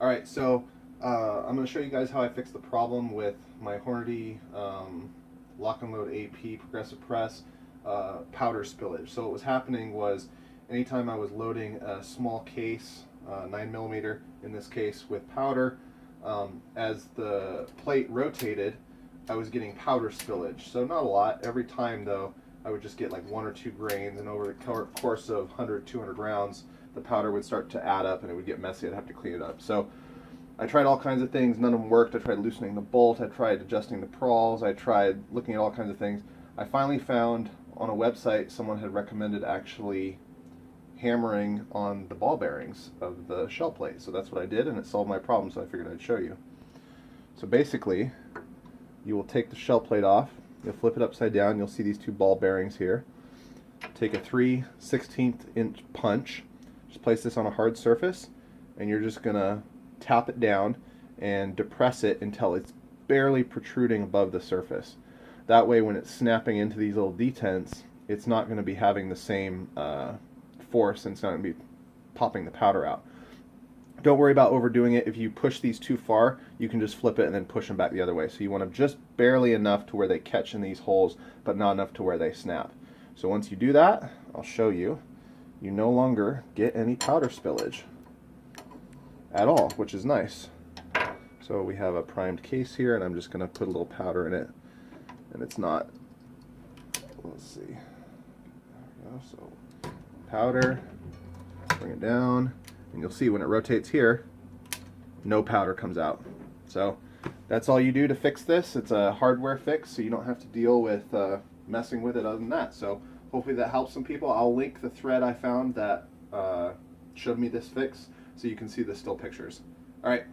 Alright, so I'm going to show you guys how I fixed the problem with my Hornady Lock and Load AP Progressive Press powder spillage. So what was happening was anytime I was loading a small case, 9mm in this case, with powder, as the plate rotated, I was getting powder spillage. So not a lot. Every time though, I would just get like 1 or 2 grains, and over the course of 100, 200 rounds, the powder would start to add up and it would get messy. I'd have to clean it up. So I tried all kinds of things. None of them worked. I tried loosening the bolt. I tried adjusting the prawls. I tried looking at all kinds of things. I finally found on a website someone had recommended actually hammering on the ball bearings of the shell plate. So that's what I did, and it solved my problem, so I figured I'd show you. So basically, you will take the shell plate off. You'll flip it upside down. You'll see these 2 ball bearings here. Take a 3/16 inch punch. Just place this on a hard surface, and you're just going to tap it down and depress it until it's barely protruding above the surface. That way when it's snapping into these little detents, it's not going to be having the same force, and it's not going to be popping the powder out. Don't worry about overdoing it. If you push these too far, you can just flip it and then push them back the other way. So you want them just barely enough to where they catch in these holes, but not enough to where they snap. So once you do that, I'll show you, you no longer get any powder spillage at all, which is nice. So we have a primed case here, and I'm just going to put a little powder in it, and it's not, let's see, there we go. So powder, bring it down, and you'll see when it rotates here, no powder comes out. So that's all you do to fix this. It's a hardware fix, so you don't have to deal with messing with it other than that. So hopefully that helps some people. I'll link the thread I found that showed me this fix so you can see the still pictures. All right.